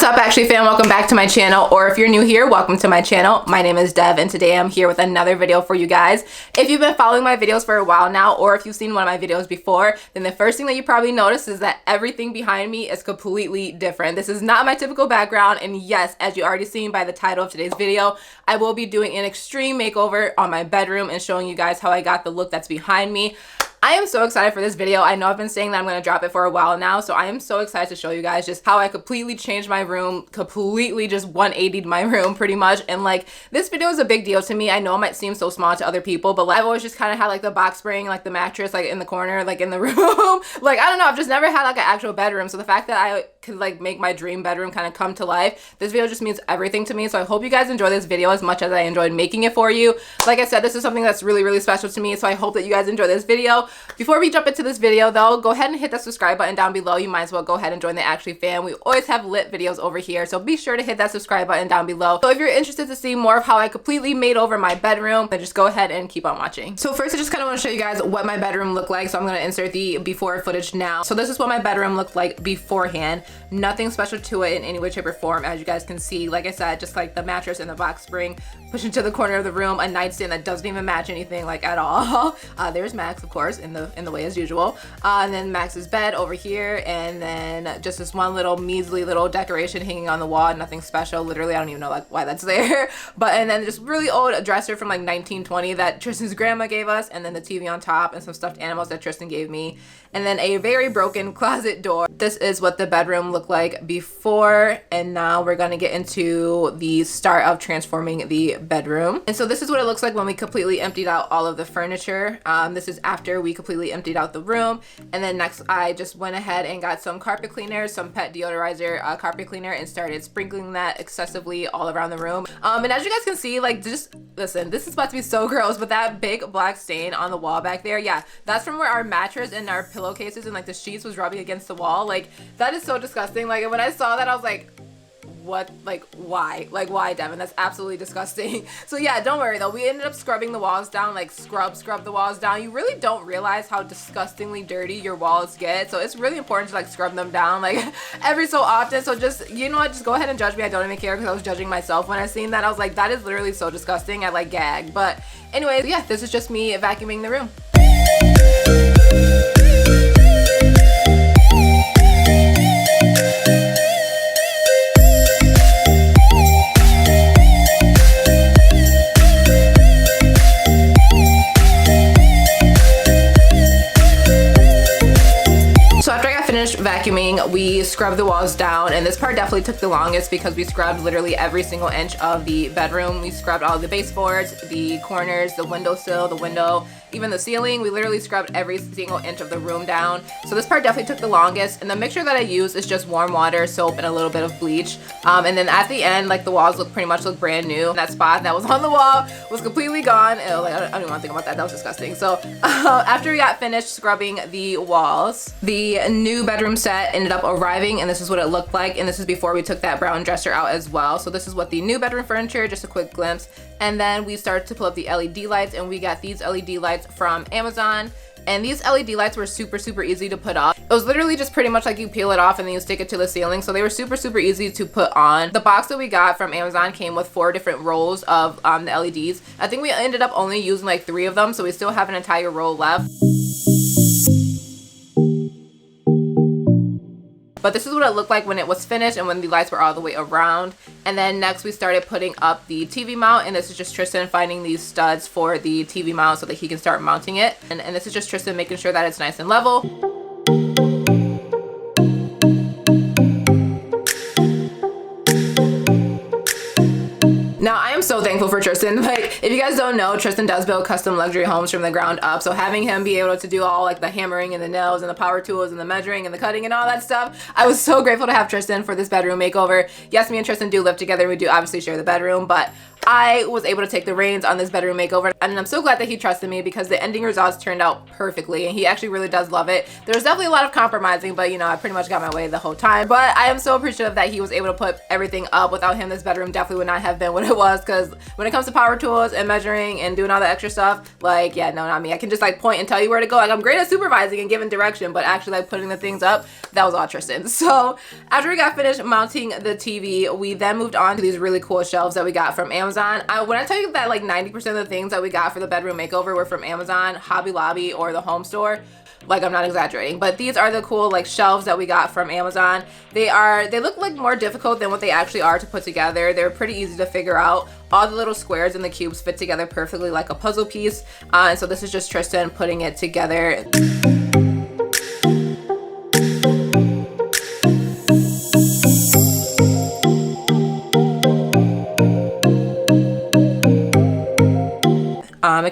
What's up, actually fam? Welcome back to my channel, or if you're new here, welcome to my channel. My name is Dev and today I'm here with another video for you guys. If you've been following my videos for a while now, or if you've seen one of my videos before, then the first thing that you probably noticed is that everything behind me is completely different. This is not my typical background, and yes, as you already seen by the title of today's video, I will be doing an extreme makeover on my bedroom and showing you guys how I got the look that's behind me. I am so excited for this video. I know I've been saying that I'm going to drop it for a while now, so I am so excited to show you guys just how I completely changed my room, completely just 180'd my room pretty much. And like, this video is a big deal to me. I know it might seem so small to other people, but like, I've always just kind of had like the box spring, like the mattress, like in the corner, like in the room. Like, I don't know, I've just never had like an actual bedroom. So the fact that I could like make my dream bedroom kind of come to life, this video just means everything to me. So I hope you guys enjoy this video as much as I enjoyed making it for you. Like I said, this is something that's really, really special to me. So I hope that you guys enjoy this video. Before we jump into this video though, go ahead and hit that subscribe button down below. You might as well go ahead and join the Actually Fam. We always have lit videos over here, so be sure to hit that subscribe button down below. So if you're interested to see more of how I completely made over my bedroom, then just go ahead and keep on watching. So first I just kind of want to show you guys what my bedroom looked like. So I'm going to insert the before footage now. So this is what my bedroom looked like beforehand. Nothing special to it in any way, shape, or form. As you guys can see, like I said, just like the mattress and the box spring pushed into the corner of the room, a nightstand that doesn't even match anything like at all. There's Max, of course, in the way as usual. And then Max's bed over here, and then just this one little measly little decoration hanging on the wall. Nothing special. Literally, I don't even know like why that's there. But and then just really old dresser from like 1920 that Tristan's grandma gave us, and then the TV on top and some stuffed animals that Tristan gave me, and then a very broken closet door. This is what the bedroom looked like before, and now we're gonna get into the start of transforming the bedroom. And so this is what it looks like when we completely emptied out all of the furniture. This is after we completely emptied out the room. And then next I just went ahead and got some carpet cleaner, some pet deodorizer carpet cleaner, and started sprinkling that excessively all around the room. And as you guys can see, like, just listen, this is about to be so gross, but that big black stain on the wall back there, yeah, that's from where our mattress and our pillowcases and like the sheets was rubbing against the wall. Like, that is so disgusting. Like, when I saw that, I was like, what? Like, why? Like, why, Devin? That's absolutely disgusting. So yeah, don't worry though, we ended up scrubbing the walls down, like scrub the walls down. You really don't realize how disgustingly dirty your walls get, so it's really important to like scrub them down like every so often. So just, you know what, just go ahead and judge me. I don't even care, because I was judging myself when I seen that. I was like, that is literally so disgusting. I like gagged. But anyways, yeah, this is just me vacuuming the room. Vacuuming, we scrubbed the walls down, and this part definitely took the longest because we scrubbed literally every single inch of the bedroom. We scrubbed all the baseboards, the corners, the windowsill, the window, even the ceiling. We literally scrubbed every single inch of the room down. So this part definitely took the longest, and the mixture that I use is just warm water, soap, and a little bit of bleach. And then at the end, like, the walls pretty much look brand new. That spot that was on the wall was completely gone. Ew, like, I don't even want to think about that. That was disgusting. So after we got finished scrubbing the walls, the new bedroom set ended up arriving, and this is what it looked like. And this is before we took that brown dresser out as well. So this is what the new bedroom furniture, just a quick glimpse. And then we started to pull up the LED lights, and we got these LED lights from Amazon. And these LED lights were super easy to put up. It was literally just pretty much like you peel it off and then you stick it to the ceiling. So they were super easy to put on. The box that we got from Amazon came with 4 different rolls of the LEDs. I think we ended up only using like 3 of them, so we still have an entire roll left. But this is what it looked like when it was finished and when the lights were all the way around. And then next we started putting up the TV mount, and this is just Tristan finding these studs for the TV mount so that he can start mounting it. And this is just Tristan making sure that it's nice and level. Now, I am so thankful for Tristan. Like, if you guys don't know, Tristan does build custom luxury homes from the ground up. So having him be able to do all like the hammering and the nails and the power tools and the measuring and the cutting and all that stuff, I was so grateful to have Tristan for this bedroom makeover. Yes, me and Tristan do live together. We do obviously share the bedroom, but I was able to take the reins on this bedroom makeover, and I'm so glad that he trusted me because the ending results turned out perfectly, and he actually really does love it. There's definitely a lot of compromising, but you know, I pretty much got my way the whole time. But I am so appreciative that he was able to put everything up. Without him, this bedroom definitely would not have been what it was, because when it comes to power tools and measuring and doing all the extra stuff, like, yeah, no, not me. I can just like point and tell you where to go. Like, I'm great at supervising and giving direction, but actually like putting the things up, that was all Tristan. So after we got finished mounting the TV, we then moved on to these really cool shelves that we got from Amazon. When I tell you that like 90% of the things that we got for the bedroom makeover were from Amazon, Hobby Lobby, or the home store, like, I'm not exaggerating, but these are the cool like shelves that we got from Amazon. They look like more difficult than what they actually are to put together. They're pretty easy to figure out. All the little squares and the cubes fit together perfectly like a puzzle piece. And so this is just Tristan putting it together.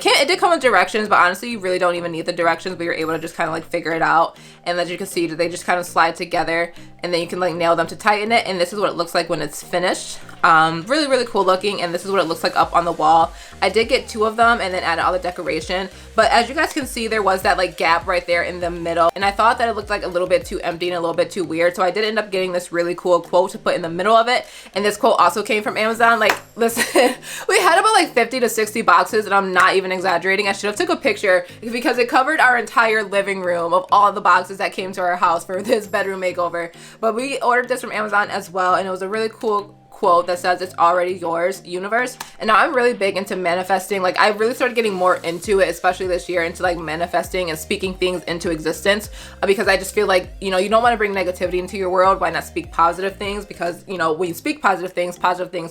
It did come with directions, but honestly, you really don't even need the directions, but you're able to just kind of like figure it out. And as you can see, they just kind of slide together, and then you can like nail them to tighten it. And this is what it looks like when it's finished. Really, really cool looking. And this is what it looks like up on the wall. I did get 2 of them and then added all the decoration. But as you guys can see, there was that like gap right there in the middle. And I thought that it looked like a little bit too empty and a little bit too weird. So I did end up getting this really cool quote to put in the middle of it. And this quote also came from Amazon. Like, listen, we had about like 50 to 60 boxes, and I'm not even exaggerating. I should have took a picture because it covered our entire living room of all the boxes that came to our house for this bedroom makeover. But we ordered this from Amazon as well, and it was a really cool quote that says, "It's already yours, universe." And now I'm really big into manifesting. Like, I really started getting more into it, especially this year, into like manifesting and speaking things into existence, because I just feel like, you know, you don't want to bring negativity into your world. Why not speak positive things? Because, you know, when you speak positive things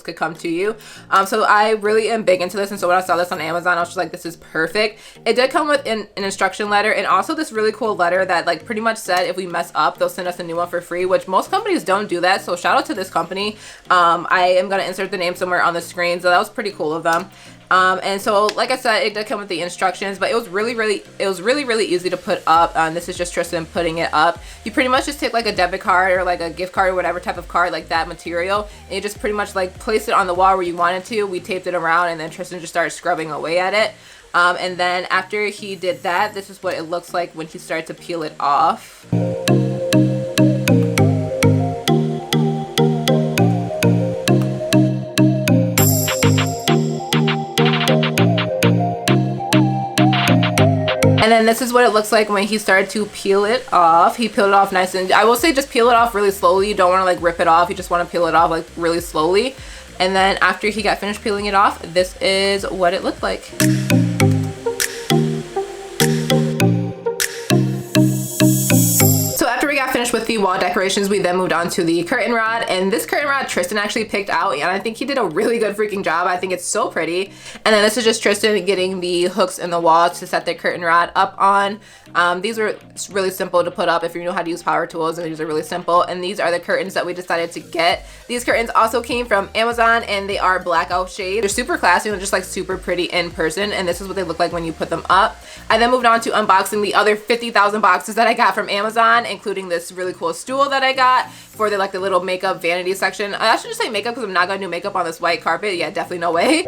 could come to you. So I really am big into this. And so when I saw this on Amazon, I was just like, this is perfect. It did come with an instruction letter, and also this really cool letter that like pretty much said if we mess up, they'll send us a new one for free, which most companies don't do that. So shout out to this company. I am going to insert the name somewhere on the screen. So that was pretty cool of them. And so, like I said, it did come with the instructions, but it was really easy to put up. This is just Tristan putting it up. You pretty much just take like a debit card or like a gift card or whatever type of card, like that material, and you just pretty much like place it on the wall where you wanted to. We taped it around, and then Tristan just started scrubbing away at it. And then after he did that, this is what it looks like when he started to peel it off. And then this is what it looks like when he started to peel it off. He peeled it off nice, and I will say just peel it off really slowly. You don't want to like rip it off. You just want to peel it off like really slowly. And then after he got finished peeling it off, this is what it looked like. Finished with the wall decorations, we then moved on to the curtain rod, and this curtain rod Tristan actually picked out, and I think he did a really good freaking job. I think it's so pretty. And then this is just Tristan getting the hooks in the wall to set the curtain rod up on. These were really simple to put up if you know how to use power tools, and these are really simple. And these are the curtains that we decided to get. These curtains also came from Amazon, and they are blackout shade. They're super classy and they're just like super pretty in person, and this is what they look like when you put them up. I then moved on to unboxing the other 50,000 boxes that I got from Amazon, including this really cool stool that I got for the little makeup vanity section. I should just say makeup because I'm not gonna do makeup on this white carpet. Yeah, definitely no way.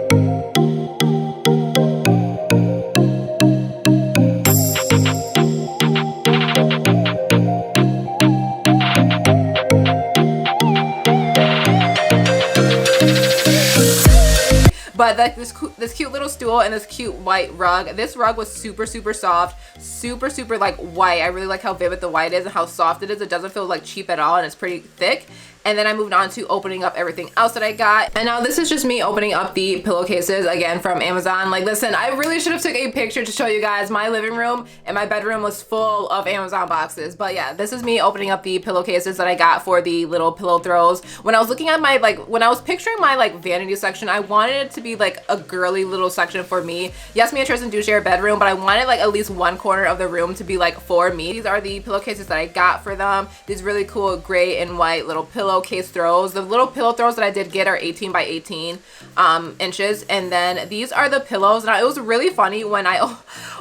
But like this cute little stool and this cute white rug. This rug was super soft, super like white. I really like how vivid the white is and how soft it is. It doesn't feel like cheap at all, and it's pretty thick. And then I moved on to opening up everything else that I got. And now this is just me opening up the pillowcases again from Amazon. Like, listen, I really should have took a picture to show you guys. My living room and my bedroom was full of Amazon boxes. But yeah, this is me opening up the pillowcases that I got for the little pillow throws. When I was looking at my, when I was picturing my vanity section, I wanted it to be like a girly little section for me. Yes, me and Tristan do share a bedroom, but I wanted like at least one corner of the room to be like for me. These are the pillowcases that I got for them. These really cool gray and white little pillowcase throws. The little pillow throws that I did get are 18 by 18 inches. And then these are the pillows. Now it was really funny when I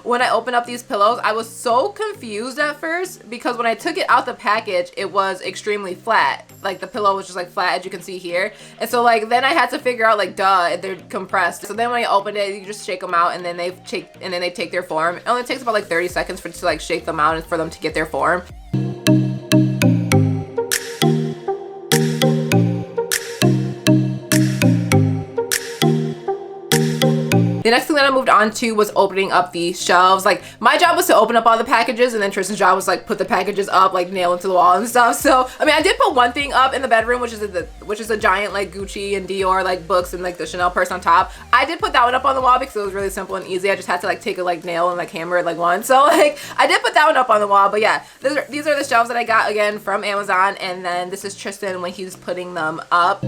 opened up these pillows. I was so confused at first because when I took it out the package, it was extremely flat. Like the pillow was just like flat, as you can see here. And so then I had to figure out duh, they're compressed. So then when I opened it, you just shake them out, and then they take their form. It only takes about 30 seconds to shake them out and for them to get their form. The next thing that I moved on to was opening up the shelves. Like, my job was to open up all the packages, and then Tristan's job was like put the packages up, like nail into the wall and stuff. So I mean, I did put one thing up in the bedroom, which is a giant like Gucci and Dior like books and like the Chanel purse on top. I did put that one up on the wall because it was really simple and easy. I just had to like take a like nail and like hammer it like once. So like I did put that one up on the wall. But yeah, these are the shelves that I got again from Amazon, and then this is Tristan when he's putting them up.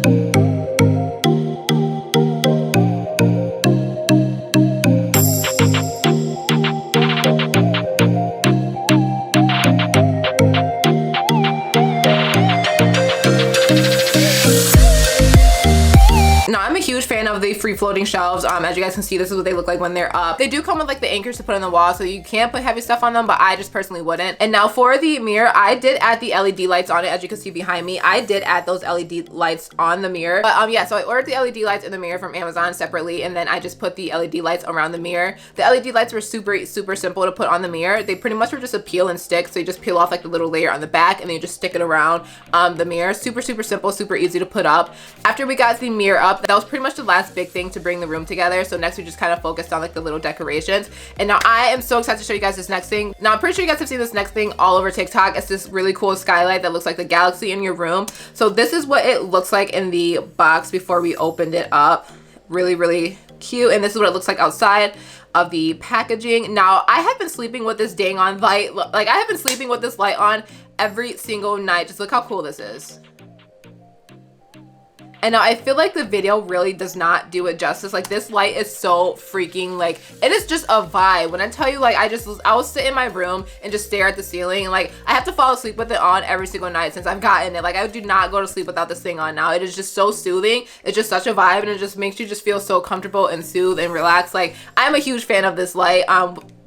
Of the free floating shelves. As you guys can see, this is what they look like when they're up. They do come with like the anchors to put on the wall, so you can put heavy stuff on them, but I just personally wouldn't. And now for the mirror, I did add the LED lights on it. As you can see behind me, I did add those LED lights on the mirror. But yeah, so I ordered the LED lights in the mirror from Amazon separately, and then I just put the LED lights around the mirror. The LED lights were super simple to put on the mirror. They pretty much were just a peel and stick, so you just peel off like the little layer on the back, and then you just stick it around the mirror. Super simple, super easy to put up. After we got the mirror up, that was pretty much the last big thing to bring the room together. So next we just kind of focused on like the little decorations, and now I am so excited to show you guys this next thing. Now I'm pretty sure you guys have seen this next thing all over TikTok. It's this really cool skylight that looks like the galaxy in your room. So this is what it looks like in the box before we opened it up. Really cute, and this is what it looks like outside of the packaging. Now I have been sleeping with this dang on light, like I have been sleeping with this light on every single night. Just look how cool this is. And now I feel like the video really does not do it justice. Like, this light is so freaking, like, it is just a vibe. When I tell you, like, I will sit in my room and just stare at the ceiling, and like I have to fall asleep with it on every single night since I've gotten it. Like, I do not go to sleep without this thing on now. It is just so soothing. It's just such a vibe, and it just makes you just feel so comfortable and soothed and relaxed. Like, I'm a huge fan of this light.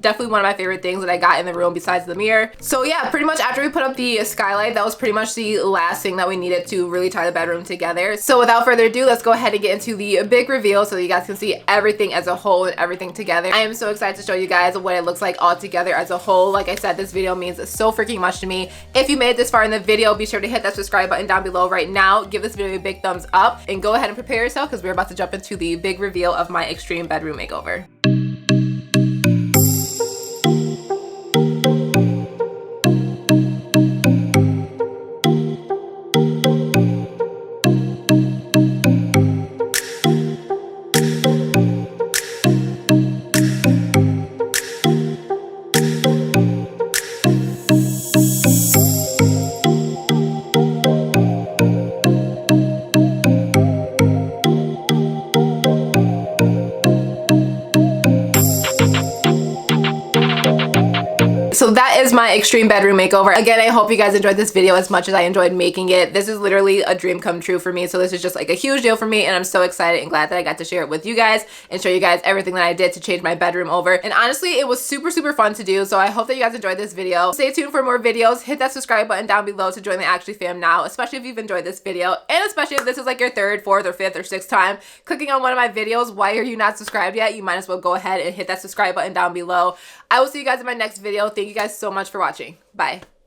Definitely one of my favorite things that I got in the room besides the mirror. So yeah, pretty much after we put up the skylight, that was pretty much the last thing that we needed to really tie the bedroom together. So without further ado, let's go ahead and get into the big reveal so you guys can see everything as a whole and everything together. I am so excited to show you guys what it looks like all together as a whole. Like I said, this video means so freaking much to me. If you made it this far in the video, be sure to hit that subscribe button down below right now. Give this video a big thumbs up and go ahead and prepare yourself because we're about to jump into the big reveal of my extreme bedroom makeover. So that is my extreme bedroom makeover. Again, I hope you guys enjoyed this video as much as I enjoyed making it. This is literally a dream come true for me. So this is just like a huge deal for me, and I'm so excited and glad that I got to share it with you guys and show you guys everything that I did to change my bedroom over. And honestly, it was super fun to do. So I hope that you guys enjoyed this video. Stay tuned for more videos. Hit that subscribe button down below to join the Actually fam now, especially if you've enjoyed this video, and especially if this is like your third, fourth, or fifth, or sixth time clicking on one of my videos. Why are you not subscribed yet? You might as well go ahead and hit that subscribe button down below. I will see you guys in my next video. Thank you guys so much for watching. Bye.